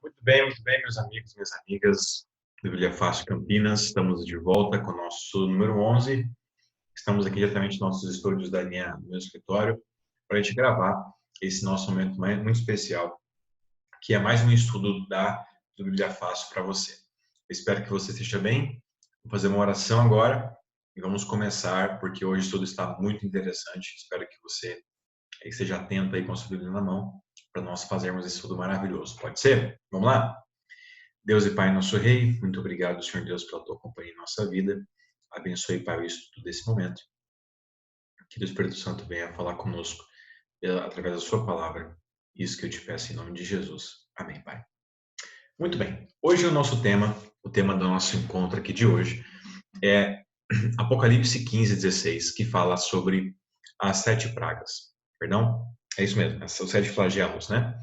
Muito bem, meus amigos, minhas amigas do Bíblia Fácil Campinas. Estamos de volta com o nosso número 11. Estamos aqui diretamente nos nossos estúdios do meu escritório para a gente gravar esse nosso momento muito especial, que é mais um estudo do Bíblia Fácil para você. Eu espero que você esteja bem. Vou fazer uma oração agora e vamos começar, porque hoje o estudo está muito interessante. Espero que você esteja atento aí com a sua Bíblia na mão para nós fazermos esse estudo maravilhoso. Pode ser? Vamos lá? Deus e Pai, nosso Rei, muito obrigado, Senhor Deus, pela tua companhia em nossa vida. Abençoe, Pai, o estudo desse momento. Que o Espírito Santo venha falar conosco através da sua palavra. Isso que eu te peço em nome de Jesus. Amém, Pai. Muito bem. Hoje o nosso tema, o tema do nosso encontro aqui de hoje, é Apocalipse 15:16, que fala sobre as 7 pragas. Perdão? É isso mesmo, os 7 flagelos, né?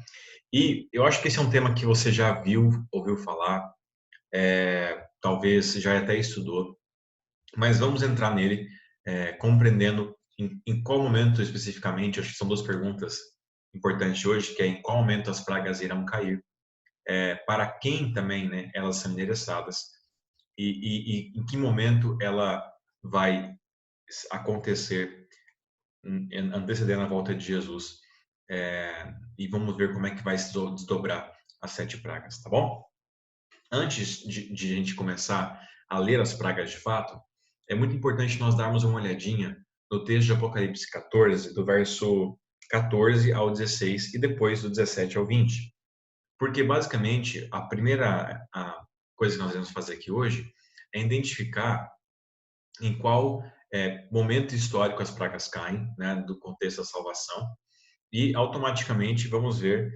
E eu acho que esse é um tema que você já ouviu falar, talvez já até estudou, mas vamos entrar nele compreendendo em qual momento especificamente. Acho que são duas perguntas importantes hoje, que é em qual momento as pragas irão cair, para quem também, né, elas são endereçadas e em que momento ela vai acontecer, antecedendo a volta de Jesus, e vamos ver como é que vai se desdobrar as 7 pragas, tá bom? Antes de a gente começar a ler as pragas de fato, é muito importante nós darmos uma olhadinha no texto de Apocalipse 14, do verso 14 ao 16 e depois do 17 ao 20. Porque, basicamente, a coisa que nós vamos fazer aqui hoje é identificar em qual momento histórico as pragas caem, né, do contexto da salvação, e automaticamente vamos ver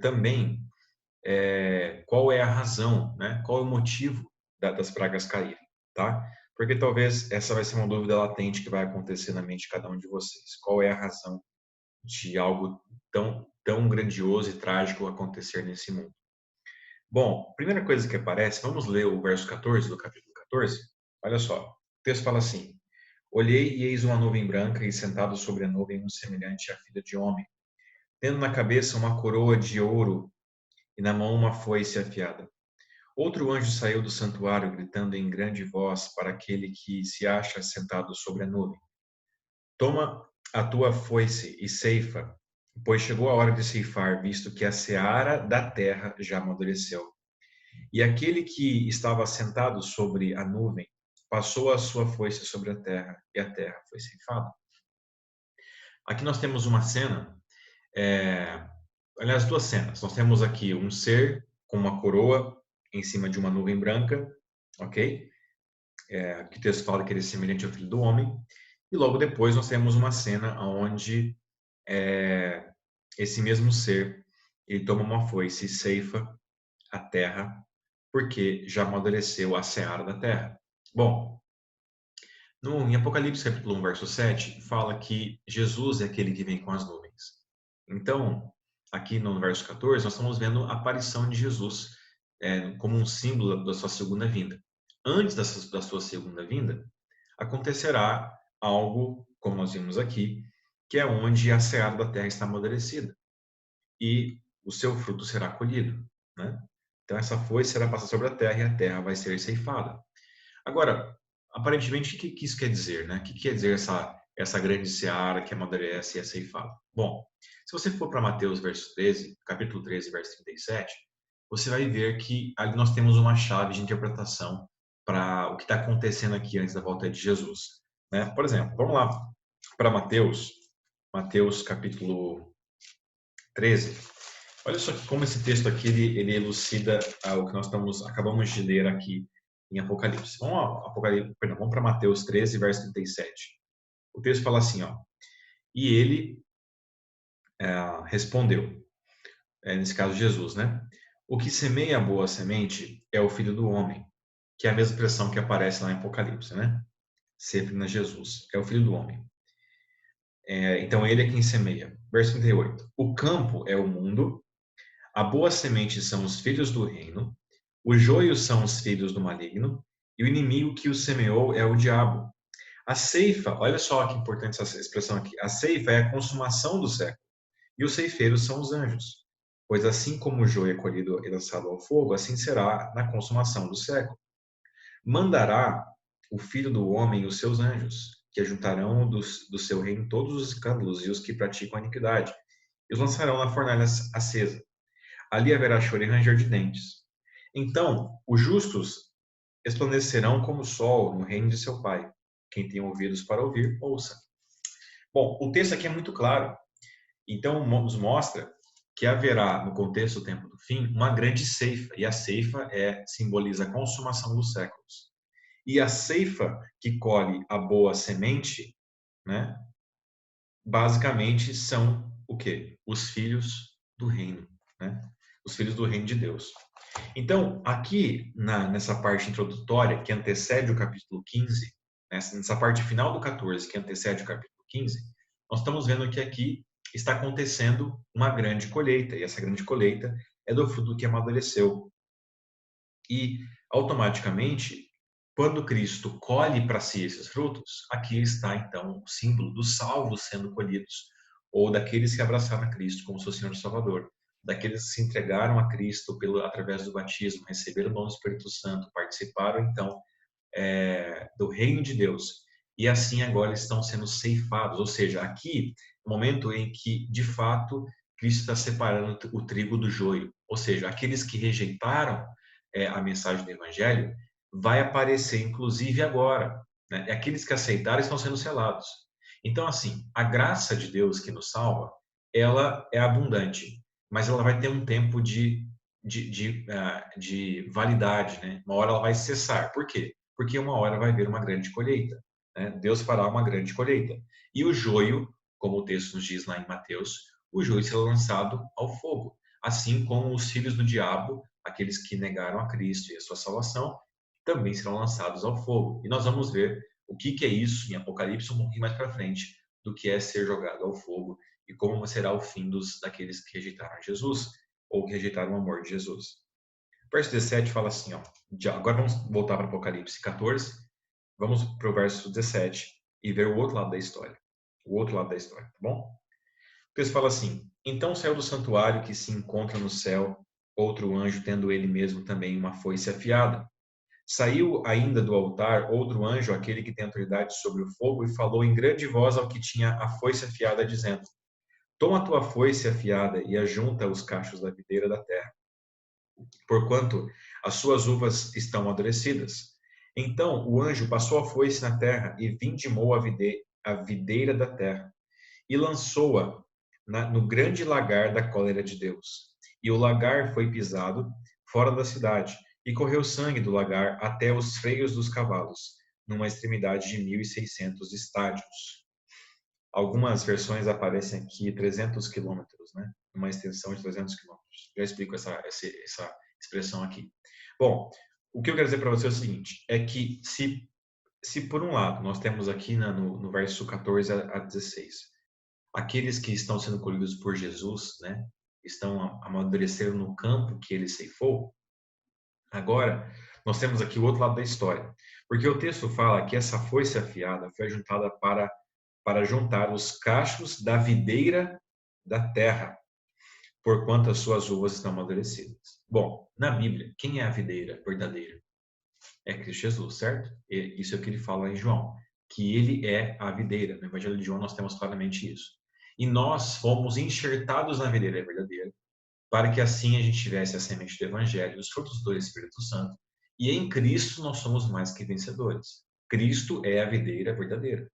também qual é a razão, né? Qual é o motivo das pragas caírem, tá? Porque talvez essa vai ser uma dúvida latente que vai acontecer na mente de cada um de vocês. Qual é a razão de algo tão grandioso e trágico acontecer nesse mundo? Bom, primeira coisa que aparece, vamos ler o verso 14 do capítulo 14? Olha só, o texto fala assim: Olhei e eis uma nuvem branca e sentado sobre a nuvem um semelhante à filha de homem, tendo na cabeça uma coroa de ouro e na mão uma foice afiada. Outro anjo saiu do santuário, gritando em grande voz para aquele que se acha sentado sobre a nuvem: Toma a tua foice e ceifa, pois chegou a hora de ceifar, visto que a seara da terra já amadureceu. E aquele que estava sentado sobre a nuvem passou a sua foice sobre a terra, e a terra foi ceifada. Aqui nós temos uma cena, aliás, duas cenas. Nós temos aqui um ser com uma coroa em cima de uma nuvem branca, ok? Que o texto fala que ele é semelhante ao Filho do Homem. E logo depois nós temos uma cena onde esse mesmo ser, ele toma uma foice e ceifa a terra, porque já amadureceu a seara da terra. Bom, em Apocalipse capítulo 1, verso 7, fala que Jesus é aquele que vem com as nuvens. Então, aqui no verso 14, nós estamos vendo a aparição de Jesus como um símbolo da sua segunda vinda. Antes da sua segunda vinda, acontecerá algo, como nós vimos aqui, que é onde a seara da terra está amadurecida e o seu fruto será colhido, né? Então, essa foice será passada sobre a terra e a terra vai ser ceifada. Agora, aparentemente, o que isso quer dizer, né? O que quer dizer essa grande seara que amadurece e é ceifada? Bom, se você for para Mateus capítulo 13, verso 37, você vai ver que ali nós temos uma chave de interpretação para o que está acontecendo aqui antes da volta de Jesus, né? Por exemplo, vamos lá para Mateus capítulo 13. Olha só como esse texto aqui ele elucida o que nós acabamos de ler aqui em Apocalipse. Vamos para Mateus 13, verso 37. O texto fala assim, ó: E ele respondeu, nesse caso Jesus, né? O que semeia a boa semente é o Filho do Homem, que é a mesma expressão que aparece lá em Apocalipse, né? Sempre na Jesus, é o Filho do Homem. Então ele é quem semeia. Verso 38. O campo é o mundo, a boa semente são os filhos do reino, o joio são os filhos do maligno, e o inimigo que o semeou é o diabo. A ceifa, olha só que importante essa expressão aqui, a ceifa é a consumação do século, e os ceifeiros são os anjos. Pois assim como o joio é colhido e lançado ao fogo, assim será na consumação do século. Mandará o Filho do Homem os seus anjos, que ajuntarão do seu reino todos os escândalos e os que praticam a iniquidade, e os lançarão na fornalha acesa. Ali haverá choro e ranger de dentes. Então, os justos resplandecerão como o sol no reino de seu Pai. Quem tem ouvidos para ouvir, ouça. Bom, o texto aqui é muito claro. Então, nos mostra que haverá, no contexto do tempo do fim, uma grande ceifa. E a ceifa simboliza a consumação dos séculos. E a ceifa que colhe a boa semente, né, basicamente são o quê? Os filhos do reino, né? Os filhos do reino de Deus. Então, aqui nessa parte introdutória que antecede o capítulo 15, nessa parte final do 14 que antecede o capítulo 15, nós estamos vendo que aqui está acontecendo uma grande colheita, e essa grande colheita é do fruto que amadureceu. E, automaticamente, quando Cristo colhe para si esses frutos, aqui está, então, o símbolo dos salvos sendo colhidos, ou daqueles que abraçaram a Cristo como seu Senhor e Salvador, daqueles que se entregaram a Cristo através do batismo, receberam o dom do Espírito Santo, participaram, então, do reino de Deus. E assim agora estão sendo ceifados, ou seja, aqui, no momento em que, de fato, Cristo está separando o trigo do joio, ou seja, aqueles que rejeitaram a mensagem do Evangelho, vai aparecer inclusive agora, né? E aqueles que aceitaram estão sendo selados. Então, assim, a graça de Deus que nos salva, ela é abundante, mas ela vai ter um tempo de validade, né? Uma hora ela vai cessar. Por quê? Porque uma hora vai haver uma grande colheita, né? Deus fará uma grande colheita. E o joio, como o texto nos diz lá em Mateus, o joio será lançado ao fogo, assim como os filhos do diabo, aqueles que negaram a Cristo e a sua salvação, também serão lançados ao fogo. E nós vamos ver o que é isso em Apocalipse um pouquinho mais para frente, do que é ser jogado ao fogo e como será o fim daqueles que rejeitaram Jesus ou que rejeitaram o amor de Jesus. O verso 17 fala assim, ó, agora vamos voltar para Apocalipse 14, vamos para o verso 17 e ver o outro lado da história. O outro lado da história, tá bom? O texto fala assim: Então saiu do santuário que se encontra no céu outro anjo, tendo ele mesmo também uma foice afiada. Saiu ainda do altar outro anjo, aquele que tem autoridade sobre o fogo, e falou em grande voz ao que tinha a foice afiada, dizendo: Toma a tua foice afiada e ajunta os cachos da videira da terra, porquanto as suas uvas estão amadurecidas. Então o anjo passou a foice na terra e vindimou a videira da terra e lançou-a no grande lagar da cólera de Deus. E o lagar foi pisado fora da cidade, e correu sangue do lagar até os freios dos cavalos, numa extremidade de 1.600 estádios. Algumas versões aparecem aqui 300 quilômetros, né? Uma extensão de 300 quilômetros. Já explico essa expressão aqui. Bom, o que eu quero dizer para você é o seguinte, é que se por um lado nós temos aqui no verso 14 a 16, aqueles que estão sendo colhidos por Jesus, né, estão amadurecendo no campo que ele ceifou. Agora, nós temos aqui o outro lado da história, porque o texto fala que essa foice afiada foi ajuntada para juntar os cachos da videira da terra, porquanto as suas uvas estão amadurecidas. Bom, na Bíblia, quem é a videira verdadeira? É Cristo Jesus, certo? Isso é o que ele fala em João, que ele é a videira. No Evangelho de João nós temos claramente isso. E nós fomos enxertados na videira verdadeira, para que assim a gente tivesse a semente do Evangelho, os frutos do Espírito Santo. E em Cristo nós somos mais que vencedores. Cristo é a videira verdadeira.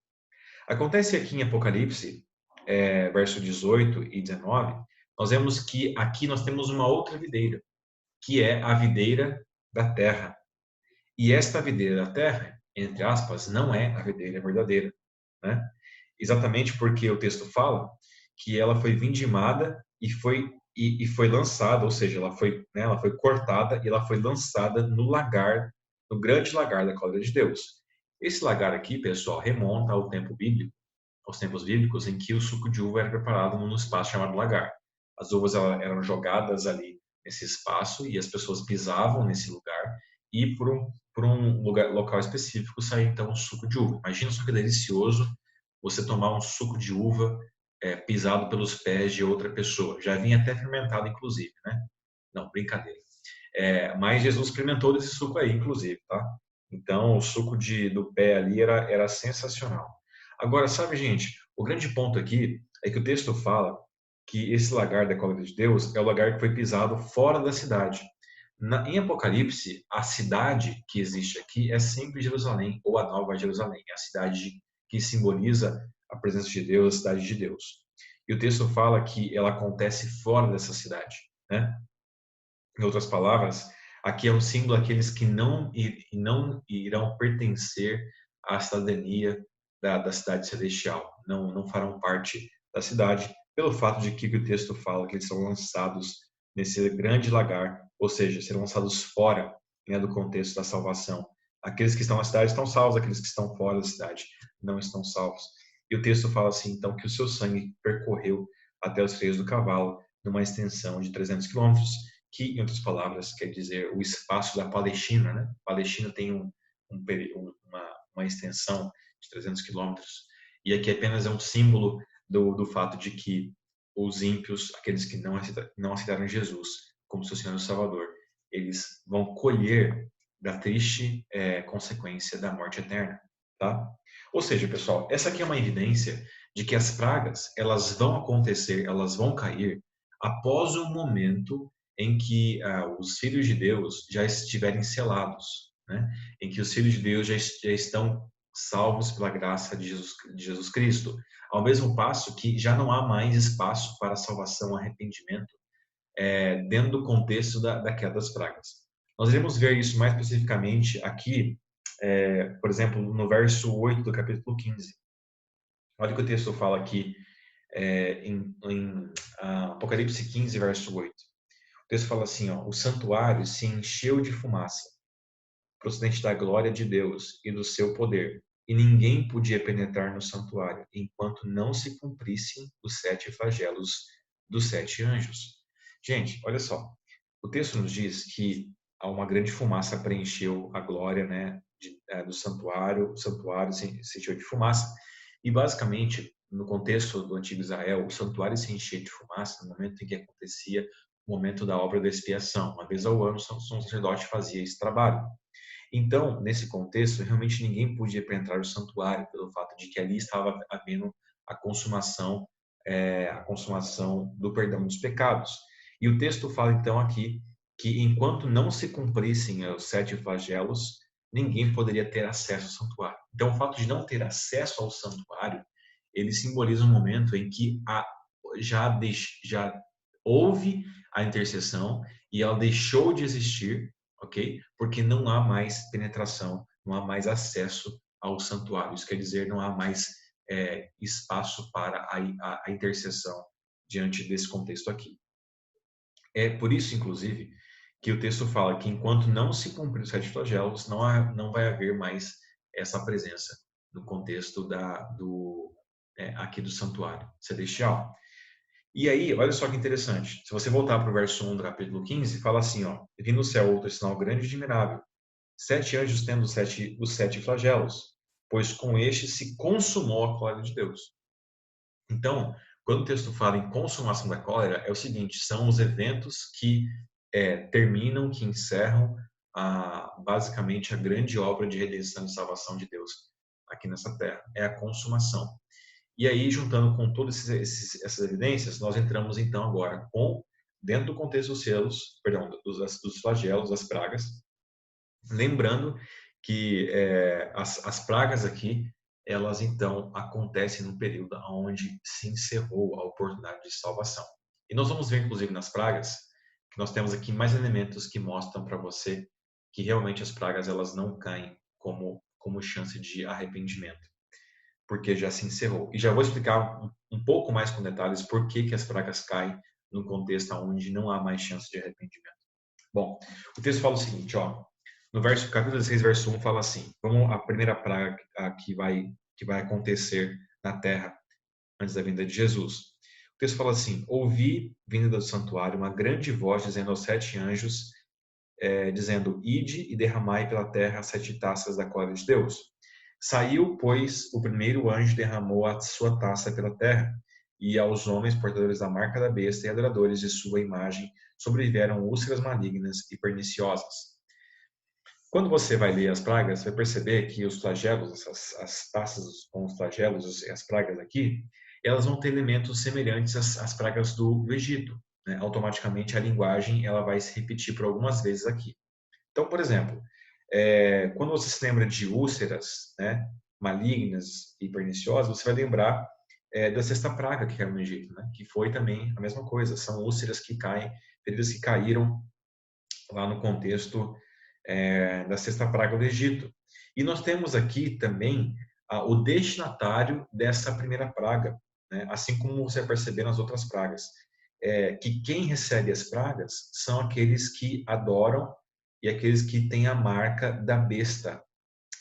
Acontece aqui em Apocalipse, verso 18 e 19, nós vemos que aqui nós temos uma outra videira, que é a videira da terra. E esta videira da terra, entre aspas, não é a videira verdadeira, né? Exatamente porque o texto fala que ela foi vindimada e foi lançada, ou seja, ela foi cortada e ela foi lançada no lagar, no grande lagar da cólera de Deus. Esse lagar aqui, pessoal, remonta ao tempo bíblico, aos tempos bíblicos em que o suco de uva era preparado num espaço chamado lagar. As uvas eram jogadas ali nesse espaço e as pessoas pisavam nesse lugar e por um local específico saía então um suco de uva. Imagina só que delicioso você tomar um suco de uva pisado pelos pés de outra pessoa. Já vinha até fermentado, inclusive, né? Não, brincadeira. Mas Jesus experimentou desse suco aí, inclusive, tá? Então, o suco do pé ali era sensacional. Agora, sabe, gente, o grande ponto aqui é que o texto fala que esse lagar da cólera de Deus é o lagar que foi pisado fora da cidade. Em Apocalipse, a cidade que existe aqui é sempre Jerusalém, ou a Nova Jerusalém, a cidade que simboliza a presença de Deus, a cidade de Deus. E o texto fala que ela acontece fora dessa cidade, né? Em outras palavras, aqui é um símbolo daqueles que não irão pertencer à cidadania da cidade celestial, não farão parte da cidade, pelo fato de que o texto fala que eles são lançados nesse grande lagar, ou seja, serão lançados fora, né, do contexto da salvação. Aqueles que estão na cidade estão salvos, aqueles que estão fora da cidade não estão salvos. E o texto fala assim, então, que o seu sangue percorreu até os freios do cavalo, numa extensão de 300 quilômetros, que, em outras palavras, quer dizer o espaço da Palestina, né? A Palestina tem uma extensão de 300 quilômetros, e aqui apenas é um símbolo do fato de que os ímpios, aqueles que não aceitaram Jesus como seu Senhor e Salvador, eles vão colher da triste consequência da morte eterna, tá? Ou seja, pessoal, essa aqui é uma evidência de que as pragas, elas vão acontecer, elas vão cair após o momento em que os filhos de Deus já estiverem selados, né? Em que os filhos de Deus já estão salvos pela graça de Jesus Cristo, ao mesmo passo que já não há mais espaço para salvação, arrependimento, dentro do contexto da queda das pragas. Nós iremos ver isso mais especificamente aqui, por exemplo, no verso 8 do capítulo 15. Olha o que o texto fala aqui em Apocalipse 15, verso 8. O texto fala assim, ó, o santuário se encheu de fumaça, procedente da glória de Deus e do seu poder, e ninguém podia penetrar no santuário, enquanto não se cumprissem os 7 flagelos dos 7 anjos. Gente, olha só, o texto nos diz que uma grande fumaça preencheu a glória, né, do santuário, o santuário se encheu de fumaça, e basicamente, no contexto do antigo Israel, o santuário se enchia de fumaça no momento em que acontecia o momento da obra da expiação. Uma vez ao ano, o sacerdote fazia esse trabalho. Então, nesse contexto, realmente ninguém podia penetrar o santuário, pelo fato de que ali estava havendo a consumação do perdão dos pecados. E o texto fala então aqui que enquanto não se cumprissem os 7 flagelos, ninguém poderia ter acesso ao santuário. Então, o fato de não ter acesso ao santuário, ele simboliza um momento em que já houve a intercessão e ela deixou de existir, ok? Porque não há mais penetração, não há mais acesso ao santuário. Isso quer dizer, não há mais espaço para a intercessão diante desse contexto aqui. É por isso, inclusive, que o texto fala que enquanto não se cumprir os 7 flagelos, não vai haver mais essa presença no contexto aqui do santuário celestial. E aí, olha só que interessante. Se você voltar para o verso 1 do capítulo 15, fala assim, ó, vi no céu outro sinal grande e admirável, 7 anjos tendo os 7 flagelos, pois com este se consumou a cólera de Deus. Então, quando o texto fala em consumação da cólera, é o seguinte, são os eventos que terminam, que encerram basicamente a grande obra de redenção e salvação de Deus aqui nessa terra. É a consumação. E aí, juntando com todas essas evidências, nós entramos então agora dentro do contexto dos selos, perdão, dos flagelos, das pragas, lembrando que as pragas aqui, elas então acontecem no período onde se encerrou a oportunidade de salvação. E nós vamos ver, inclusive, nas pragas, que nós temos aqui mais elementos que mostram para você que realmente as pragas elas não caem como chance de arrependimento, porque já se encerrou. E já vou explicar um pouco mais com detalhes por que as pragas caem no contexto onde não há mais chance de arrependimento. Bom, o texto fala o seguinte, ó, no capítulo 16, verso 1, fala assim, vamos a primeira praga que vai acontecer na terra antes da vinda de Jesus. O texto fala assim, ouvi, vinda do santuário, uma grande voz dizendo aos 7 anjos, dizendo, ide e derramai pela terra 7 taças da cólera de Deus. Saiu, pois, o primeiro anjo derramou a sua taça pela terra, e aos homens portadores da marca da besta e adoradores de sua imagem sobreviveram úlceras malignas e perniciosas. Quando você vai ler as pragas, você vai perceber que os flagelos, as taças com os flagelos e as pragas aqui, elas vão ter elementos semelhantes às pragas do Egito, né? Automaticamente a linguagem ela vai se repetir por algumas vezes aqui. Então, por exemplo, quando você se lembra de úlceras, né, malignas e perniciosas, você vai lembrar da sexta praga que caiu no Egito, né, que foi também a mesma coisa. São úlceras que caem, feridas que caíram lá no contexto da sexta praga do Egito. E nós temos aqui também o destinatário dessa primeira praga, né, assim como você vai perceber nas outras pragas. Que quem recebe as pragas são aqueles que adoram e aqueles que têm a marca da besta.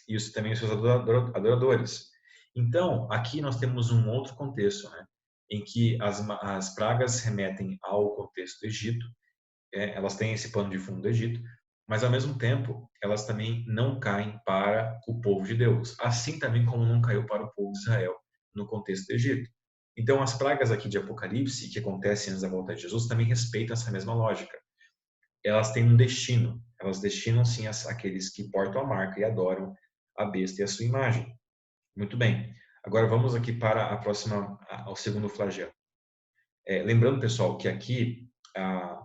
Isso também os seus adoradores. Então, aqui nós temos um outro contexto, né, em que as pragas remetem ao contexto do Egito, elas têm esse pano de fundo do Egito, mas ao mesmo tempo elas também não caem para o povo de Deus, assim também como não caiu para o povo de Israel no contexto do Egito. Então, as pragas aqui de Apocalipse, que acontecem antes da volta de Jesus, também respeitam essa mesma lógica. Elas têm um destino, elas destinam sim aqueles que portam a marca e adoram a besta e a sua imagem. Muito bem. Agora vamos aqui para ao segundo flagelo. Lembrando, pessoal, que aqui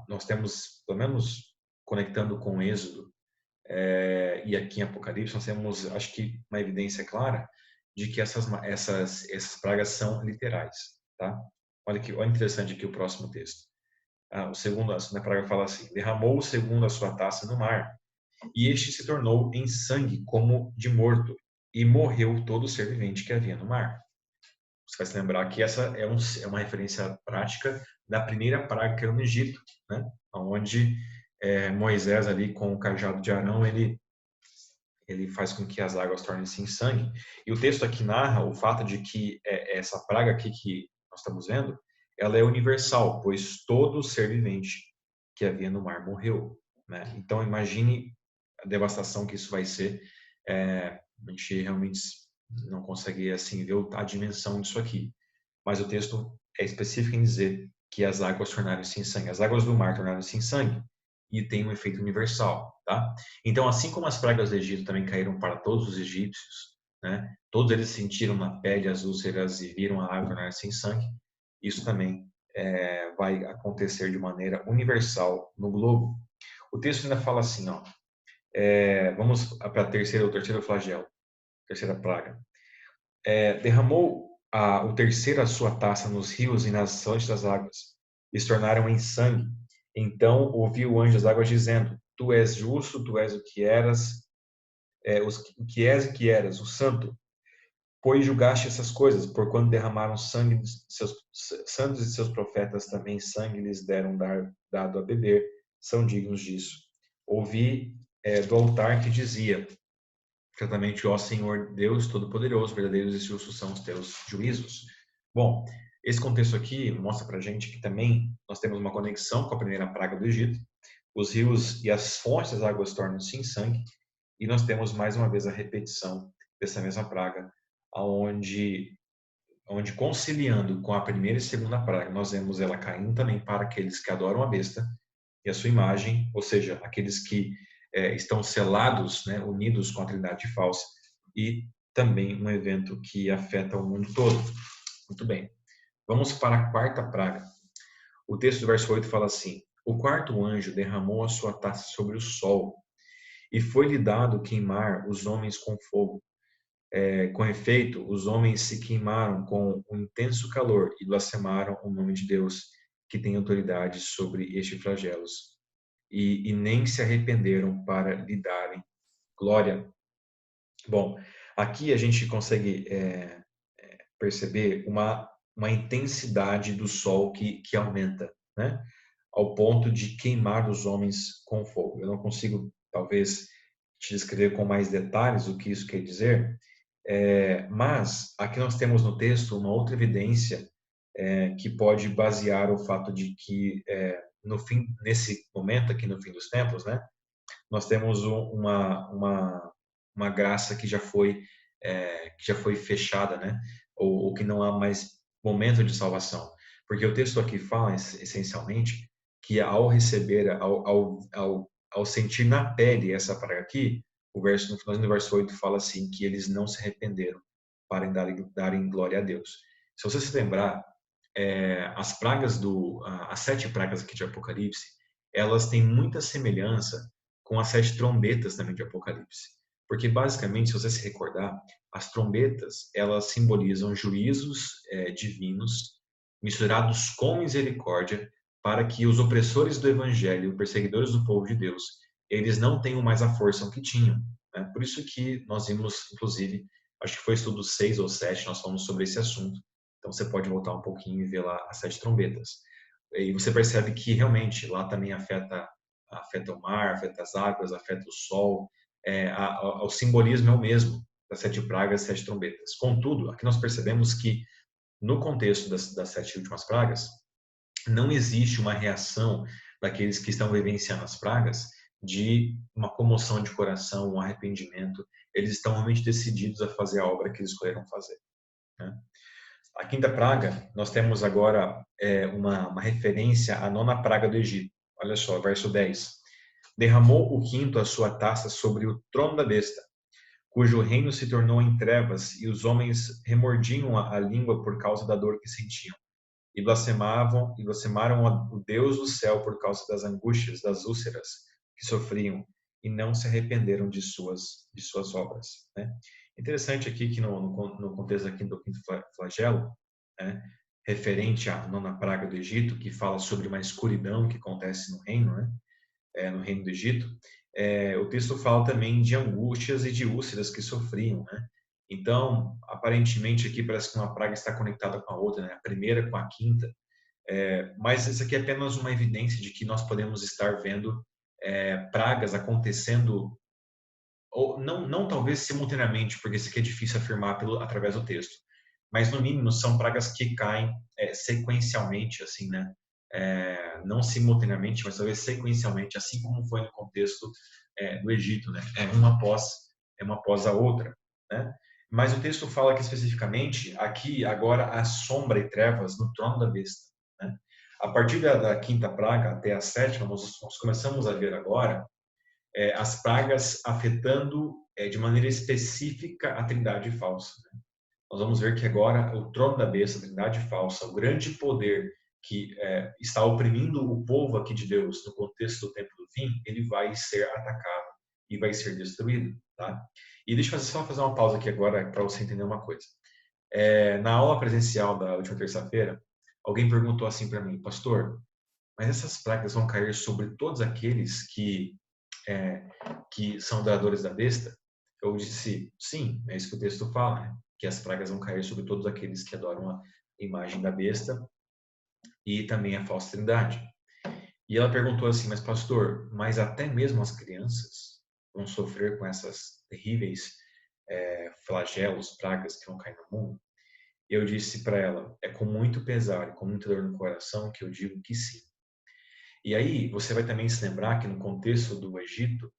nós temos, pelo menos conectando com o Êxodo e aqui em Apocalipse, nós temos, acho que, uma evidência clara de que essas pragas são literais, tá? Olha interessante aqui o próximo texto. A segunda praga fala assim: derramou o segundo a sua taça no mar, e este se tornou em sangue como de morto, e morreu todo ser vivente que havia no mar. Você vai se lembrar que essa é uma referência prática da primeira praga que era no Egito, né? Onde Moisés ali com o cajado de Arão ele faz com que as águas tornem-se em sangue. E o texto aqui narra o fato de que essa praga aqui que nós estamos vendo, ela é universal, pois todo ser vivente que havia no mar morreu, né? Então imagine a devastação que isso vai ser. A gente realmente não consegue assim ver a dimensão disso aqui. Mas o texto é específico em dizer que as águas tornaram-se em sangue. As águas do mar tornaram-se em sangue e tem um efeito universal, tá? Então, assim como as pragas do Egito também caíram para todos os egípcios, né? Todos eles sentiram na pele as úlceras e viram a água tornar-se em sangue. Isso também vai acontecer de maneira universal no globo. O texto ainda fala assim, ó. Vamos para o terceiro flagelo, terceira praga. Derramou o terceiro a sua taça nos rios e nas fontes das águas, e se tornaram em sangue. Então ouviu o anjo das águas dizendo: Tu és justo, tu és o que eras, o que és e que eras, o santo, pois julgaste essas coisas, porquanto derramaram sangue de seus santos e seus profetas também sangue lhes deram dado a beber, são dignos disso. Ouvi do altar que dizia: Certamente, ó Senhor Deus Todo-Poderoso, verdadeiros e justos são os teus juízos. Bom, esse contexto aqui mostra para a gente que também nós temos uma conexão com a primeira praga do Egito. Os rios e as fontes das águas tornam-se em sangue, e nós temos mais uma vez a repetição dessa mesma praga, onde conciliando com a primeira e segunda praga, nós vemos ela caindo também para aqueles que adoram a besta e a sua imagem, ou seja, aqueles que estão selados, né, unidos com a trindade falsa, e também um evento que afeta o mundo todo. Muito bem. Vamos para a quarta praga. O texto do verso 8 fala assim: O quarto anjo derramou a sua taça sobre o sol, e foi-lhe dado queimar os homens com fogo. Com efeito, os homens se queimaram com um intenso calor e blasfemaram o nome de Deus, que tem autoridade sobre estes flagelos. E nem se arrependeram para lhe darem glória. Bom, aqui a gente consegue perceber uma intensidade do sol que aumenta, né? Ao ponto de queimar os homens com fogo. Eu não consigo, talvez, te descrever com mais detalhes o que isso quer dizer, mas aqui nós temos no texto uma outra evidência que pode basear o fato de que no fim, nesse momento aqui no fim dos tempos, né, nós temos uma graça que já foi fechada, né, ou que não há mais momento de salvação. Porque o texto aqui fala, essencialmente, que ao receber, ao sentir na pele essa praga aqui, no final do verso 8 fala assim, que eles não se arrependeram para darem glória a Deus. Se você se lembrar, as pragas as 7 pragas aqui de Apocalipse, elas têm muita semelhança com as 7 trombetas também de Apocalipse. Porque basicamente, se você se recordar, as trombetas, elas simbolizam juízos divinos misturados com misericórdia para que os opressores do evangelho, os perseguidores do povo de Deus, eles não tenham mais a força que tinham. Né? Por isso que nós vimos, inclusive, acho que foi estudo 6 ou 7, nós falamos sobre esse assunto. Então você pode voltar um pouquinho e ver lá as 7 trombetas. E você percebe que realmente lá também afeta o mar, afeta as águas, afeta o sol. O simbolismo é o mesmo das 7 pragas, 7 trombetas. Contudo, aqui nós percebemos que no contexto das 7 últimas pragas, não existe uma reação daqueles que estão vivenciando as pragas de uma comoção de coração, um arrependimento. Eles estão realmente decididos a fazer a obra que eles escolheram fazer. Né? A quinta praga, nós temos agora uma referência à nona praga do Egito. Olha só, verso 10. Derramou o quinto a sua taça sobre o trono da besta, cujo reino se tornou em trevas, e os homens remordiam a língua por causa da dor que sentiam. E blasfemaram o Deus do céu por causa das angústias, das úlceras que sofriam, e não se arrependeram de suas obras. Né? Interessante aqui que no contexto aqui do quinto flagelo, né, referente à nona praga do Egito, que fala sobre uma escuridão que acontece no reino, né, no reino do Egito, o texto fala também de angústias e de úlceras que sofriam, né? Então, aparentemente aqui parece que uma praga está conectada com a outra, né? A primeira com a quinta, mas isso aqui é apenas uma evidência de que nós podemos estar vendo pragas acontecendo, ou não talvez simultaneamente, porque isso aqui é difícil afirmar através do texto, mas no mínimo são pragas que caem sequencialmente, assim, né? Não simultaneamente, mas talvez sequencialmente, assim como foi no contexto do Egito, né? Uma após a outra, né? Mas o texto fala que especificamente aqui agora há sombra e trevas no trono da besta, né? A partir da quinta praga até a sétima, nós começamos a ver agora as pragas afetando de maneira específica a trindade falsa. Né? Nós vamos ver que agora o trono da besta, a trindade falsa, o grande poder que está oprimindo o povo aqui de Deus no contexto do tempo do fim, ele vai ser atacado e vai ser destruído. Tá? E deixa eu só fazer uma pausa aqui agora para você entender uma coisa. Na aula presencial da última terça-feira, alguém perguntou assim para mim, pastor, mas essas pragas vão cair sobre todos aqueles que são adoradores da besta? Eu disse, sim, é isso que o texto fala, né? Que as pragas vão cair sobre todos aqueles que adoram a imagem da besta e também a falsa trindade. E ela perguntou assim, mas pastor, mas até mesmo as crianças vão sofrer com essas terríveis flagelos, pragas que vão cair no mundo? Eu disse para ela, é com muito pesar e com muita dor no coração que eu digo que sim. E aí você vai também se lembrar que no contexto do Egito,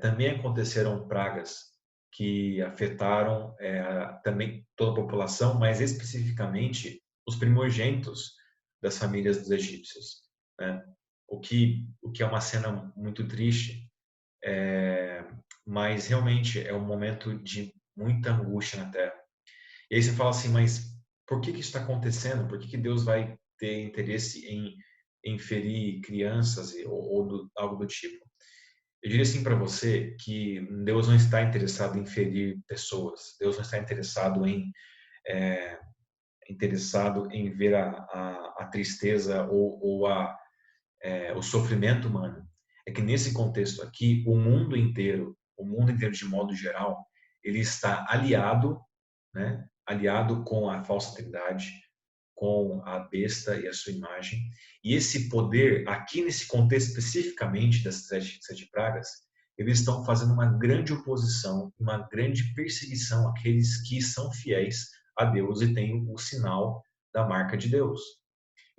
também aconteceram pragas que afetaram também toda a população, mas especificamente os primogênitos das famílias dos egípcios. Né? O que é uma cena muito triste, mas realmente é um momento de muita angústia na Terra. E aí você fala assim, mas por que isso está acontecendo? Por que Deus vai ter interesse em ferir crianças ou algo do tipo? Eu diria assim para você que Deus não está interessado em ferir pessoas. Deus não está interessado em ver a tristeza ou o sofrimento humano. É que nesse contexto aqui, o mundo inteiro de modo geral, ele está aliado, né? Aliado com a falsa trindade, com a besta e a sua imagem. E esse poder, aqui nesse contexto especificamente das 7 pragas, eles estão fazendo uma grande oposição, uma grande perseguição àqueles que são fiéis a Deus e têm o sinal da marca de Deus.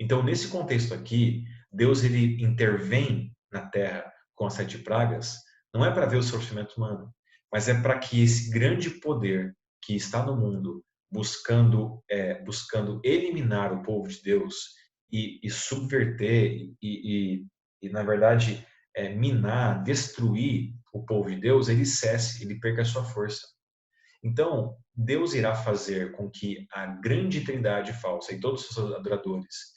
Então, nesse contexto aqui, Deus ele intervém na terra com as 7 pragas, não é para ver o sofrimento humano, mas é para que esse grande poder que está no mundo buscando eliminar o povo de Deus e subverter na verdade, minar, destruir o povo de Deus, ele cesse, ele perca a sua força. Então, Deus irá fazer com que a grande trindade falsa e todos os seus adoradores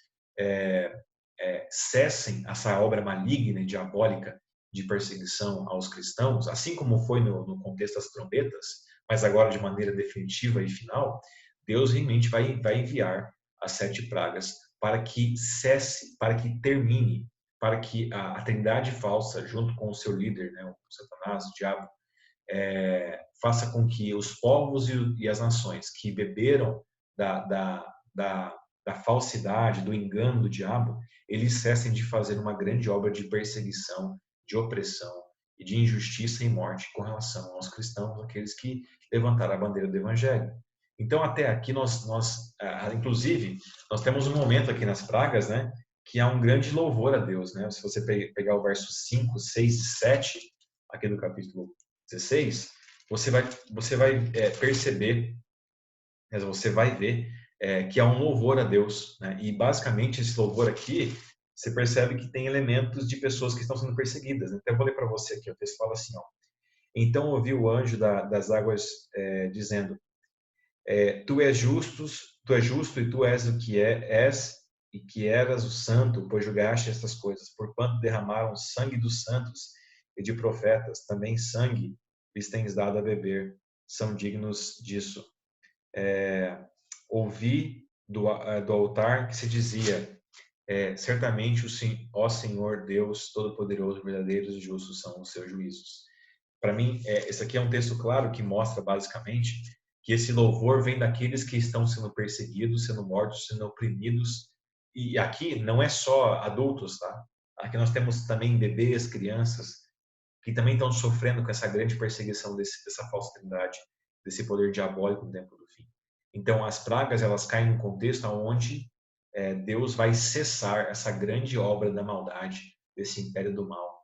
cessem essa obra maligna e diabólica de perseguição aos cristãos, assim como foi no contexto das trombetas, mas agora de maneira definitiva e final. Deus realmente vai enviar as 7 pragas para que cesse, para que termine, para que a trindade falsa, junto com o seu líder, né, o Satanás, o diabo, faça com que os povos e as nações que beberam da falsidade, do engano do diabo, eles cessem de fazer uma grande obra de perseguição, de opressão e de injustiça e morte com relação aos cristãos, aqueles que levantaram a bandeira do evangelho. Então, até aqui, inclusive, nós temos um momento aqui nas pragas, né, que há um grande louvor a Deus, né? Se você pegar o verso 5, 6 e 7, aqui do capítulo 16, você vai perceber, você vai ver que há um louvor a Deus, né? E basicamente esse louvor aqui, você percebe que tem elementos de pessoas que estão sendo perseguidas. Então eu vou ler para você aqui, o texto fala assim, ó: então ouvi o anjo das águas dizendo: tu és justo e tu és o que és e que eras o santo, pois julgaste estas coisas, porquanto derramaram sangue dos santos e de profetas, também sangue lhes tens dado a beber, são dignos disso. Ouvi do altar que se dizia: certamente ó Senhor Deus Todo-Poderoso, verdadeiros e justos são os seus juízos. Para mim, esse aqui é um texto claro que mostra basicamente que esse louvor vem daqueles que estão sendo perseguidos, sendo mortos, sendo oprimidos. E aqui não é só adultos, tá? Aqui nós temos também bebês, crianças, que também estão sofrendo com essa grande perseguição dessa falsa trindade, desse poder diabólico no tempo do fim. Então, as pragas, elas caem no contexto onde Deus vai cessar essa grande obra da maldade, desse império do mal,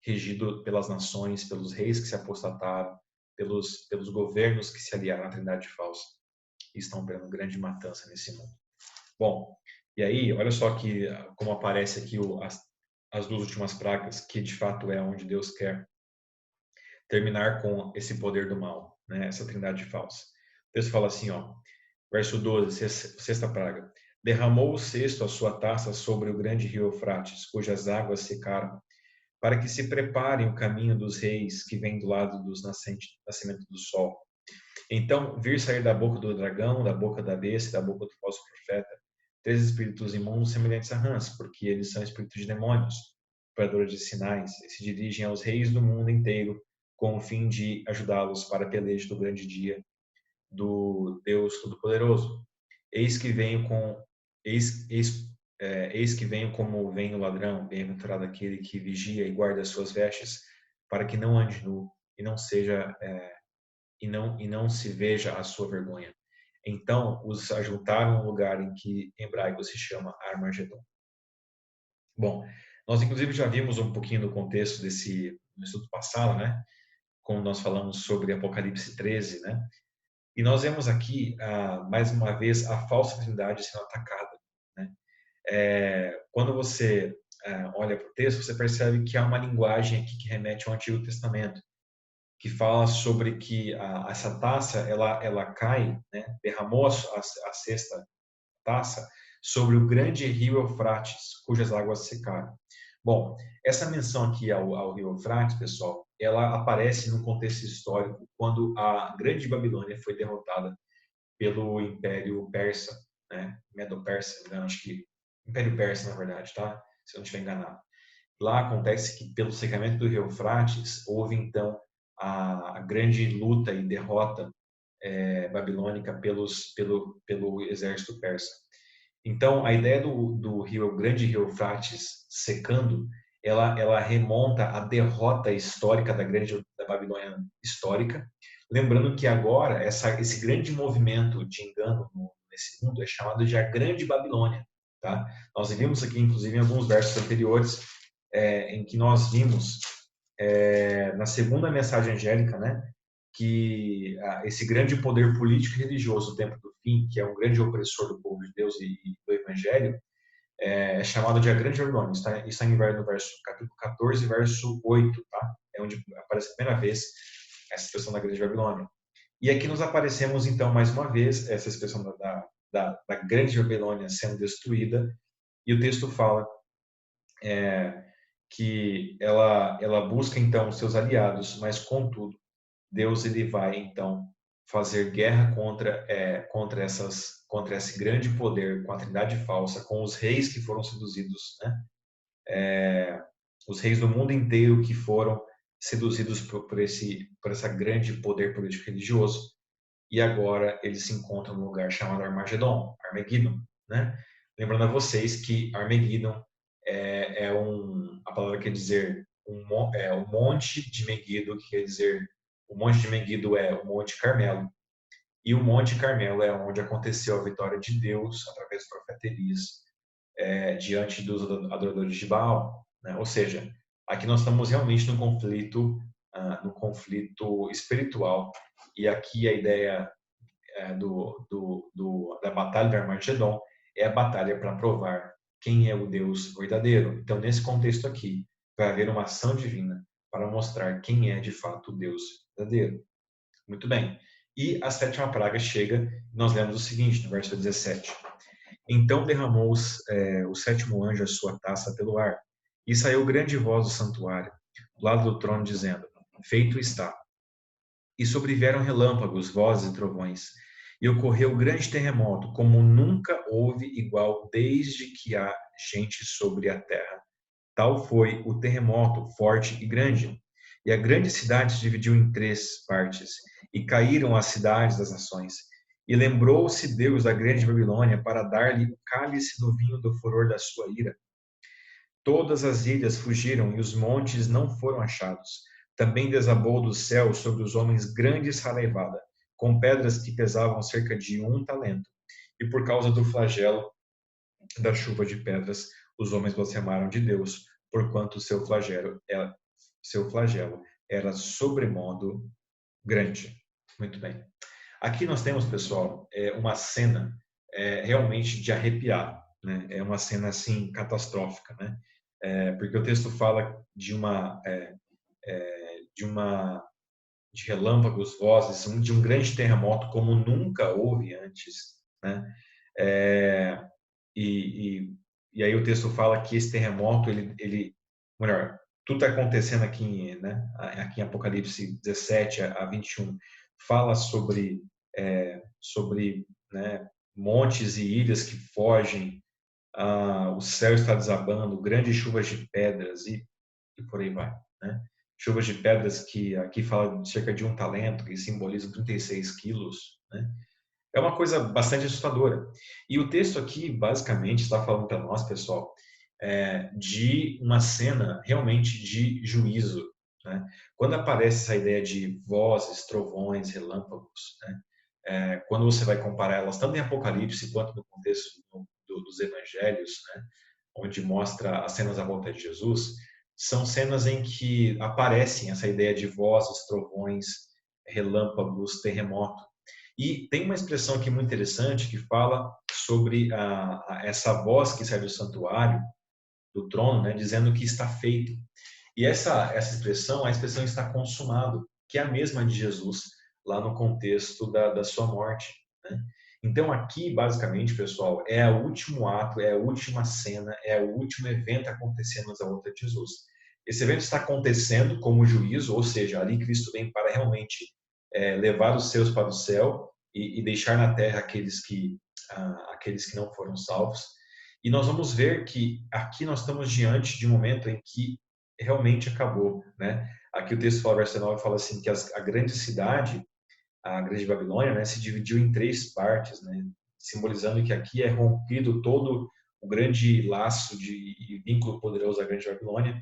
regido pelas nações, pelos reis que se apostataram, pelos governos que se aliaram à trindade falsa e estão operando grande matança nesse mundo. Bom, e aí, olha só como aparece aqui as 2 últimas pragas, que de fato é onde Deus quer terminar com esse poder do mal, né? Essa trindade falsa. O texto fala assim, ó, verso 12, sexta praga: derramou o cesto a sua taça sobre o grande rio Eufrates, cujas águas secaram, para que se preparem o caminho dos reis que vem do lado dos nascimento do sol. Então vir sair da boca do dragão, da boca da besta, da boca do falso profeta, 3 espíritos imundos semelhantes a rãs, porque eles são espíritos de demônios, operadores de sinais, e se dirigem aos reis do mundo inteiro, com o fim de ajudá-los para a peleja do grande dia do Deus Todo-Poderoso. Eis que venho como vem o ladrão, bem-aventurado aquele que vigia e guarda as suas vestes, para que não ande nu e não se veja a sua vergonha. Então os ajuntaram no lugar em que em hebraico se chama Armagedon. Bom, nós inclusive já vimos um pouquinho do contexto no estudo passado, né? Quando nós falamos sobre Apocalipse 13, né? E nós vemos aqui, mais uma vez, a falsa trindade sendo atacada, né? Quando você olha para o texto, você percebe que há uma linguagem aqui que remete ao Antigo Testamento, que fala sobre que essa taça, ela cai, né? Derramou a sexta taça sobre o grande rio Eufrates, cujas águas secaram. Bom, essa menção aqui ao rio Eufrates, pessoal, ela aparece no contexto histórico quando a grande Babilônia foi derrotada pelo Império Persa, né? Medo-Persa, acho que Império Persa, na verdade, tá? Se eu não estiver enganado. Lá acontece que pelo secamento do rio Eufrates houve então a grande luta e derrota babilônica pelo exército persa. Então, a ideia do grande rio Eufrates secando, ela remonta à derrota histórica da Babilônia histórica, lembrando que agora esse grande movimento de engano nesse mundo é chamado de a Grande Babilônia, tá? Nós vimos aqui, inclusive, em alguns versos anteriores, em que nós vimos na segunda mensagem angélica, né, que esse grande poder político e religioso do tempo do fim, que é um grande opressor do povo de Deus e do Evangelho, é chamado de a Grande Babilônia. Está no capítulo 14, verso 8, tá? É onde aparece a primeira vez essa expressão da Grande Babilônia. E aqui nós aparecemos, então, mais uma vez, essa expressão da Grande Babilônia sendo destruída, e o texto fala que ela busca, então, os seus aliados, mas, contudo, Deus ele vai, então, fazer guerra contra esse grande poder, com a trindade falsa, com os reis que foram seduzidos, né? Os reis do mundo inteiro que foram seduzidos por essa grande poder político religioso, e agora eles se encontram num lugar chamado Armagedon, Armageddon, né? Lembrando a vocês que Armageddon a palavra quer dizer um monte de Megiddo, que quer dizer o monte de Megiddo é o Monte Carmelo, e o Monte Carmelo é onde aconteceu a vitória de Deus através do profeta Elias diante dos adoradores de Baal, né? Ou seja, aqui nós estamos realmente no conflito espiritual, e aqui a ideia da batalha de Armagedon é a batalha para provar quem é o Deus verdadeiro. Então, nesse contexto aqui, vai haver uma ação divina para mostrar quem é de fato o Deus verdadeiro. Muito bem. E a sétima praga chega, nós lemos o seguinte, no verso 17. Então derramou o sétimo anjo a sua taça pelo ar, e saiu grande voz do santuário, do lado do trono, dizendo: feito está. E sobrevieram relâmpagos, vozes e trovões, e ocorreu grande terremoto, como nunca houve igual desde que há gente sobre a terra. Tal foi o terremoto, forte e grande. E a grande cidade se dividiu em 3 partes, e caíram as cidades das nações. E lembrou-se Deus da grande Babilônia para dar-lhe o cálice do vinho do furor da sua ira. Todas as ilhas fugiram e os montes não foram achados. Também desabou do céu sobre os homens grande saraivada, com pedras que pesavam cerca de 1 talento. E por causa do flagelo da chuva de pedras, os homens blasfemaram de Deus, porquanto seu flagelo era sobremodo grande. Muito bem. Aqui nós temos, pessoal, uma cena realmente de arrepiar, né? É uma cena assim catastrófica, né? Porque o texto fala de relâmpagos, vozes, de um grande terremoto como nunca houve antes, né? E aí o texto fala que esse terremoto, melhor, tudo está acontecendo aqui, né? Aqui em Apocalipse 17 a 21, fala sobre né, montes e ilhas que fogem, o céu está desabando, grandes chuvas de pedras e por aí vai, né? Chuvas de pedras que aqui fala de cerca de 1 talento, que simboliza 36 quilos, né? É uma coisa bastante assustadora. E o texto aqui, basicamente, está falando para nós, pessoal, de uma cena realmente de juízo, né? Quando aparece essa ideia de vozes, trovões, relâmpagos, né? Quando você vai comparar elas, tanto em Apocalipse quanto no contexto dos evangelhos, né? Onde mostra as cenas à volta de Jesus, são cenas em que aparecem essa ideia de vozes, trovões, relâmpagos, terremoto. E tem uma expressão aqui muito interessante que fala sobre essa voz que sai do santuário, do trono, né, dizendo que está feito. E essa expressão, a expressão está consumado, que é a mesma de Jesus, lá no contexto da sua morte, né? Então aqui, basicamente, pessoal, é o último ato, é a última cena, é o último evento acontecendo na volta de Jesus. Esse evento está acontecendo como juízo, ou seja, ali Cristo vem para realmente levar os seus para o céu e deixar na terra aqueles que não foram salvos. E nós vamos ver que aqui nós estamos diante de um momento em que realmente acabou, né? Aqui o texto fala, verso 9, fala assim, que a grande cidade, a grande Babilônia, né, se dividiu em 3 partes, né? Simbolizando que aqui é rompido todo o grande laço de vínculo poderoso da grande Babilônia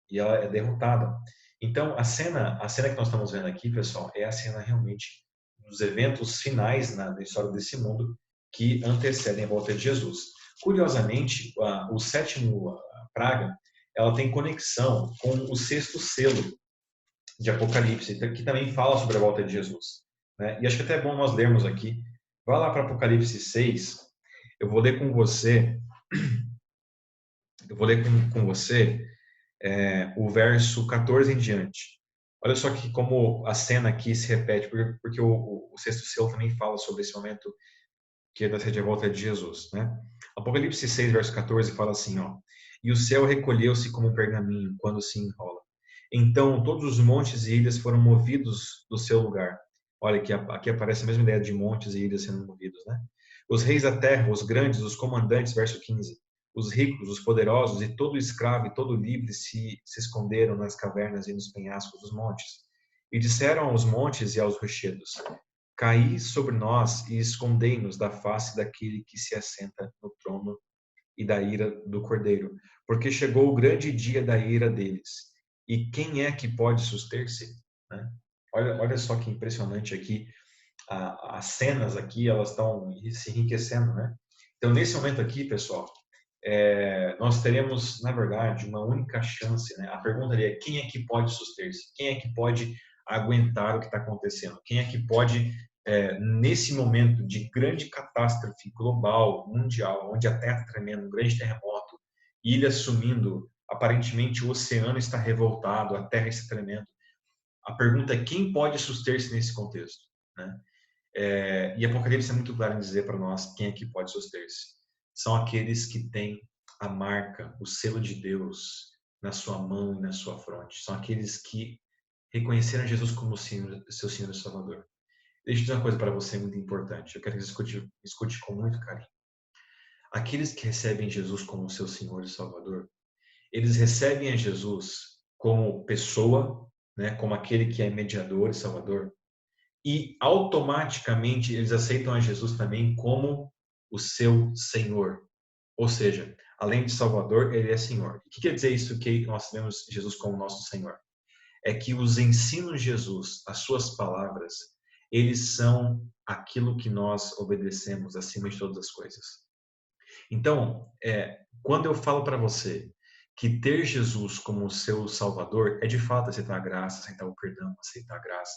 e ela é derrotada. Então, a cena que nós estamos vendo aqui, pessoal, é a cena realmente dos eventos finais na história desse mundo que antecedem a volta de Jesus. Curiosamente, o sétimo praga, ela tem conexão com o 6º selo de Apocalipse, que também fala sobre a volta de Jesus, né? E acho que até é bom nós lermos aqui Vá lá para Apocalipse 6. Eu vou ler com você, eu vou ler com você o verso 14 em diante. Olha só que como a cena aqui se repete, porque o sexto selo também fala sobre esse momento que é da reviravolta de Jesus, né? Apocalipse 6, verso 14 fala assim, ó: "E o céu recolheu-se como um pergaminho quando se enrola. Então todos os montes e ilhas foram movidos do seu lugar." Olha, aqui aparece a mesma ideia de montes e ilhas sendo movidos, né? "Os reis da terra, os grandes, os comandantes," verso 15, "os ricos, os poderosos e todo escravo e todo livre se esconderam nas cavernas e nos penhascos dos montes. E disseram aos montes e aos rochedos: Caí sobre nós e escondei-nos da face daquele que se assenta no trono e da ira do Cordeiro, porque chegou o grande dia da ira deles. E quem é que pode suster-se?" Né? Olha só que impressionante aqui. As cenas aqui, elas estão se enriquecendo, né? Então, nesse momento aqui, pessoal, nós teremos, na verdade, uma única chance, né? A pergunta ali é: quem é que pode suster-se? Quem é que pode aguentar o que está acontecendo? Quem é que pode, nesse momento de grande catástrofe global, mundial, onde a Terra está tremendo, um grande terremoto, ilhas sumindo, aparentemente o oceano está revoltado, a Terra está tremendo. A pergunta é: quem pode suster-se nesse contexto? Né? E Apocalipse é muito claro em dizer para nós quem é que pode suster-se. São aqueles que têm a marca, o selo de Deus na sua mão e na sua fronte. São aqueles que reconheceram Jesus como seu Senhor e Salvador. Deixa eu dizer uma coisa para você muito importante. Eu quero que você escute com muito carinho. Aqueles que recebem Jesus como seu Senhor e Salvador, eles recebem a Jesus como pessoa, né, como aquele que é mediador e Salvador, e automaticamente eles aceitam a Jesus também como o seu Senhor. Ou seja, além de Salvador, ele é Senhor. O que quer dizer isso que nós temos Jesus como nosso Senhor? É que os ensinos de Jesus, as suas palavras, eles são aquilo que nós obedecemos acima de todas as coisas. Então, quando eu falo para você que ter Jesus como seu Salvador é de fato aceitar a graça, aceitar o perdão, aceitar a graça,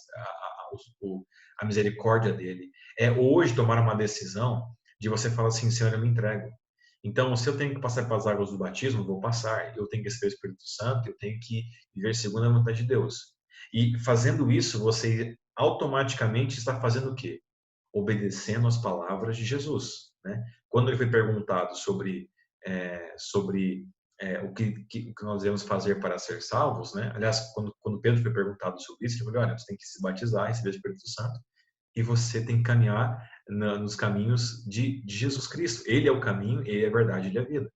a misericórdia dele. É hoje tomar uma decisão de você falar assim: Senhor, eu me entrego. Então, se eu tenho que passar pelas águas do batismo, vou passar. Eu tenho que receber o Espírito Santo, eu tenho que viver segundo a vontade de Deus. E fazendo isso, você automaticamente está fazendo o quê? Obedecendo as palavras de Jesus, né? Quando ele foi perguntado sobre o que nós devemos fazer para ser salvos, né? Aliás, quando Pedro foi perguntado sobre isso, ele falou: olha, você tem que se batizar, receber o Espírito Santo, e você tem que caminhar nos caminhos de Jesus Cristo. Ele é o caminho, ele é a verdade, ele é a vida.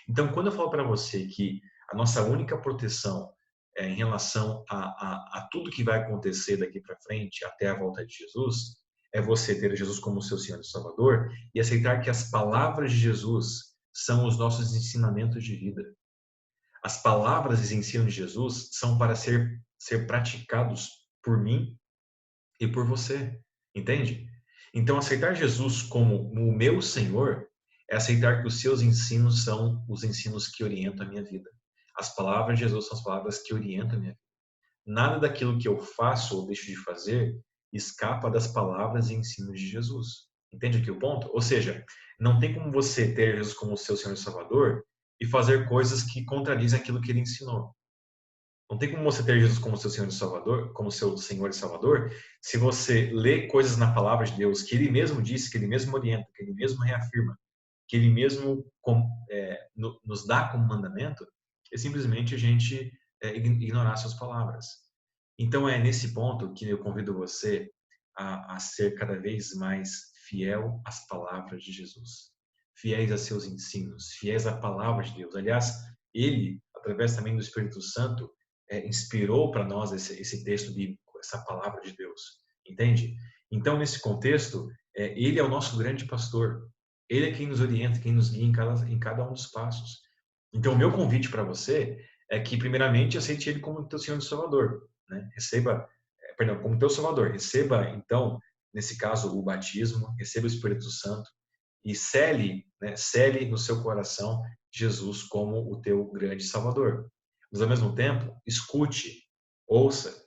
Então, quando eu falo para você que a nossa única proteção em relação a tudo que vai acontecer daqui para frente, até a volta de Jesus, é você ter Jesus como seu Senhor e Salvador e aceitar que as palavras de Jesus são os nossos ensinamentos de vida. As palavras e ensinos de Jesus são para ser praticados por mim e por você, entende? Então, aceitar Jesus como o meu Senhor é aceitar que os seus ensinos são os ensinos que orientam a minha vida. As palavras de Jesus são as palavras que orientam a minha vida. Nada daquilo que eu faço ou deixo de fazer escapa das palavras e ensinos de Jesus. Entende aqui o ponto? Ou seja, não tem como você ter Jesus como seu Senhor e Salvador e fazer coisas que contradizem aquilo que ele ensinou. Não tem como você ter Jesus como seu Senhor e Salvador, como seu Senhor e Salvador, se você lê coisas na palavra de Deus que Ele mesmo disse, que Ele mesmo orienta, que Ele mesmo reafirma, que Ele mesmo nos dá como mandamento, é simplesmente a gente ignorar suas palavras. Então é nesse ponto que eu convido você a ser cada vez mais fiel às palavras de Jesus, fiéis a seus ensinos, fiéis à palavra de Deus. Aliás, Ele, através também do Espírito Santo, inspirou para nós esse texto bíblico, essa palavra de Deus, entende? Então, nesse contexto, ele é o nosso grande pastor. Ele é quem nos orienta, quem nos guia em cada um dos passos. Então, o meu convite para você é que, primeiramente, aceite ele como teu Senhor e Salvador, né? Perdão, como teu Salvador. Receba, então, nesse caso, o batismo, receba o Espírito Santo e cele no seu coração Jesus como o teu grande Salvador. Mas, ao mesmo tempo, escute, ouça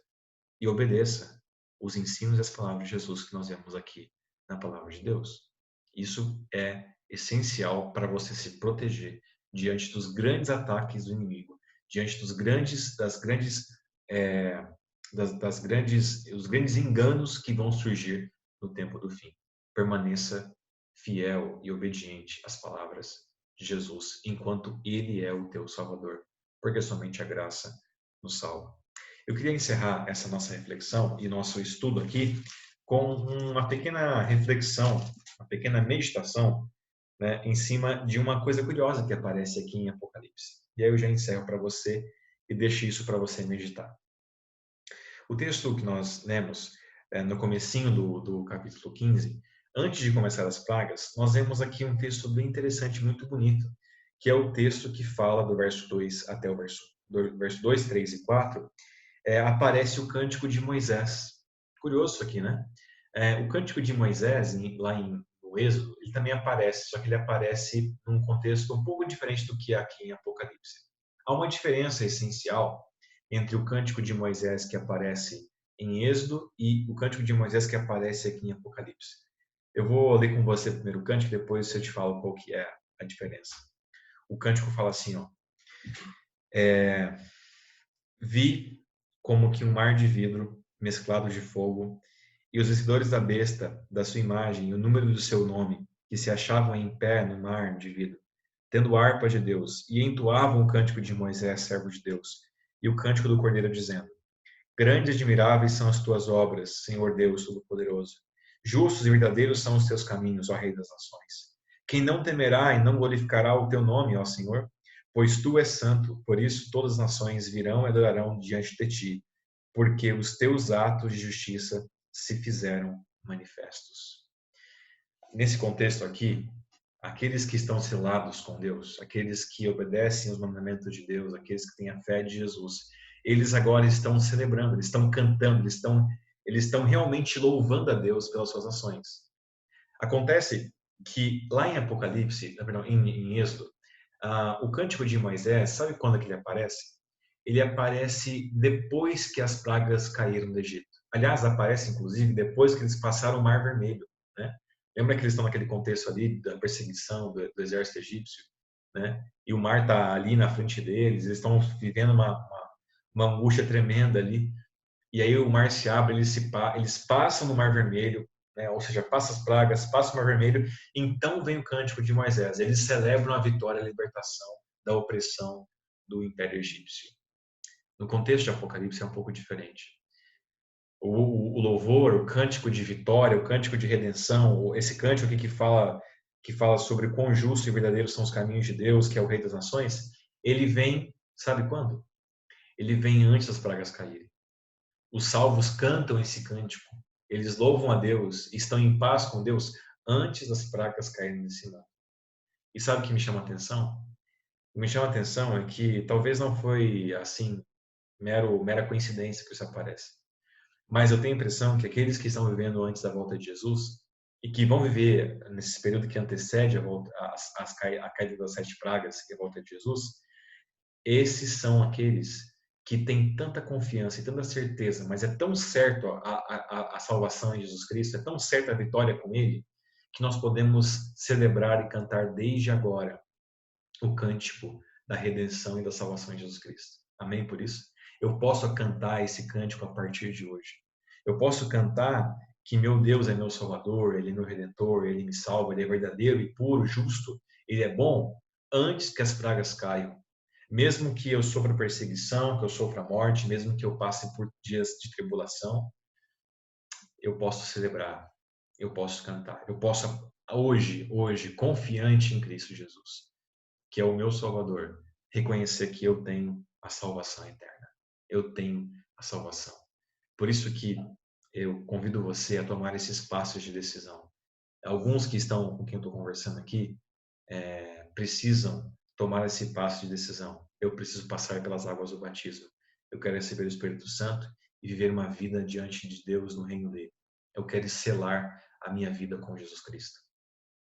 e obedeça os ensinos e as palavras de Jesus que nós vemos aqui na palavra de Deus. Isso é essencial para você se proteger diante dos grandes ataques do inimigo, diante dos os grandes enganos que vão surgir no tempo do fim. Permaneça fiel e obediente às palavras de Jesus, enquanto Ele é o teu Salvador, porque somente a graça nos salva. Eu queria encerrar essa nossa reflexão e nosso estudo aqui com uma pequena reflexão, uma pequena meditação, né, em cima de uma coisa curiosa que aparece aqui em Apocalipse. E aí eu já encerro para você e deixo isso para você meditar. O texto que nós lemos no comecinho do capítulo 15, antes de começar as pragas, nós vemos aqui um texto bem interessante, muito bonito, que é o texto que fala do verso 2 até o verso 2, 3 e 4, aparece o Cântico de Moisés. Curioso isso aqui, né? O Cântico de Moisés, no Êxodo, ele também aparece, só que ele aparece num contexto um pouco diferente do que aqui em Apocalipse. Há uma diferença essencial entre o Cântico de Moisés que aparece em Êxodo e o Cântico de Moisés que aparece aqui em Apocalipse. Eu vou ler com você primeiro o Cântico, depois eu te falo qual que é a diferença. O Cântico fala assim, ó. Vi como que um mar de vidro mesclado de fogo, e os vencedores da besta, da sua imagem, e o número do seu nome, que se achavam em pé no mar de vidro, tendo harpa de Deus, e entoavam o cântico de Moisés, servo de Deus, e o cântico do Cordeiro, dizendo: Grandes e admiráveis são as tuas obras, Senhor Deus Todo-Poderoso. Justos e verdadeiros são os teus caminhos, ó Rei das Nações. Quem não temerá e não glorificará o teu nome, ó Senhor? Pois tu és santo, por isso todas as nações virão e adorarão diante de ti, porque os teus atos de justiça se fizeram manifestos. Nesse contexto aqui, aqueles que estão selados com Deus, aqueles que obedecem aos mandamentos de Deus, aqueles que têm a fé de Jesus, eles agora estão celebrando, eles estão cantando, eles estão realmente louvando a Deus pelas suas ações. Acontece que lá em Apocalipse, perdão, em Êxodo, o Cântico de Moisés, sabe quando é que ele aparece? Ele aparece depois que as pragas caíram do Egito. Aliás, aparece inclusive depois que eles passaram o Mar Vermelho, né? Lembra que eles estão naquele contexto ali da perseguição do exército egípcio, né? E o mar está ali na frente deles, eles estão vivendo uma angústia tremenda ali. E aí o mar se abre, eles passam no Mar Vermelho, né? Ou seja, passam as pragas, passam o Mar Vermelho, então vem o Cântico de Moisés. Eles celebram a vitória, a libertação da opressão do Império Egípcio. No contexto de Apocalipse é um pouco diferente. O louvor, o cântico de vitória, o cântico de redenção, esse cântico aqui que fala sobre quão justos e verdadeiros são os caminhos de Deus, que é o Rei das Nações, ele vem, sabe quando? Ele vem antes das pragas caírem. Os salvos cantam esse cântico, eles louvam a Deus, estão em paz com Deus antes das pragas caírem nesse mundo. E sabe o que me chama a atenção? O que me chama a atenção é que talvez não foi assim mera coincidência que isso aparece. Mas eu tenho a impressão que aqueles que estão vivendo antes da volta de Jesus e que vão viver nesse período que antecede a caída das 7 pragas, que é a volta de Jesus, esses são aqueles que têm tanta confiança e tanta certeza, mas é tão certo a salvação em Jesus Cristo, é tão certa a vitória com Ele, que nós podemos celebrar e cantar desde agora o cântico da redenção e da salvação em Jesus Cristo. Amém por isso? Eu posso cantar esse cântico a partir de hoje. Eu posso cantar que meu Deus é meu Salvador, Ele é meu Redentor, Ele me salva, Ele é verdadeiro e puro, justo, Ele é bom, antes que as pragas caiam. Mesmo que eu sofra perseguição, que eu sofra morte, mesmo que eu passe por dias de tribulação, eu posso celebrar, eu posso cantar, eu posso hoje, confiante em Cristo Jesus, que é o meu Salvador, reconhecer que eu tenho a salvação eterna. Eu tenho a salvação. Por isso que eu convido você a tomar esses passos de decisão. Alguns que estão com quem eu estou conversando aqui precisam tomar esse passo de decisão. Eu preciso passar pelas águas do batismo. Eu quero receber o Espírito Santo e viver uma vida diante de Deus no reino dele. Eu quero selar a minha vida com Jesus Cristo.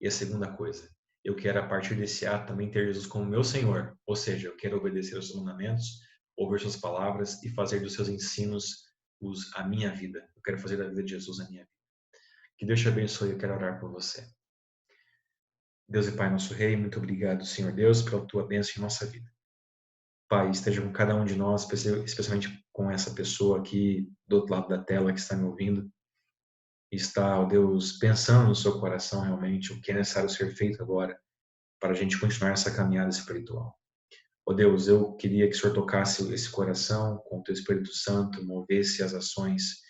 E a segunda coisa, eu quero, a partir desse ato, também ter Jesus como meu Senhor. Ou seja, eu quero obedecer aos seus mandamentos, ouvir suas palavras e fazer dos seus ensinos a minha vida. Eu quero fazer da vida de Jesus a minha vida. Que Deus te abençoe, eu quero orar por você. Deus e Pai, nosso Rei, muito obrigado, Senhor Deus, pela tua bênção em nossa vida. Pai, esteja com cada um de nós, especialmente com essa pessoa aqui do outro lado da tela que está me ouvindo. Está, ó Deus, pensando no seu coração realmente o que é necessário ser feito agora para a gente continuar essa caminhada espiritual. Ó Deus, eu queria que o Senhor tocasse esse coração com o teu Espírito Santo, movesse as ações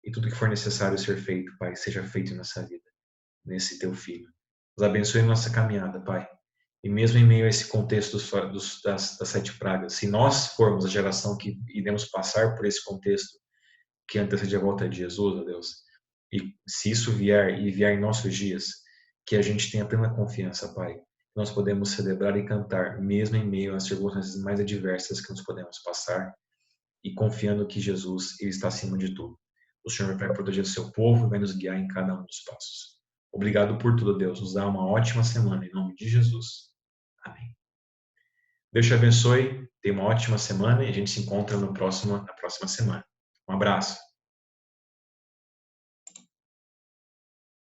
e tudo que for necessário ser feito, Pai, seja feito nessa vida, nesse teu filho. Nos abençoe nossa caminhada, Pai. E mesmo em meio a esse contexto das 7 pragas, se nós formos a geração que iremos passar por esse contexto que antecede a volta de Jesus, ó Deus, e se isso vier e vier em nossos dias, que a gente tenha plena confiança, Pai. Nós podemos celebrar e cantar, mesmo em meio às circunstâncias mais adversas que nós podemos passar, e confiando que Jesus ele está acima de tudo. O Senhor vai proteger o seu povo e vai nos guiar em cada um dos passos. Obrigado por tudo, Deus. Nos dá uma ótima semana, em nome de Jesus. Amém. Deus te abençoe, tenha uma ótima semana e a gente se encontra na próxima semana. Um abraço.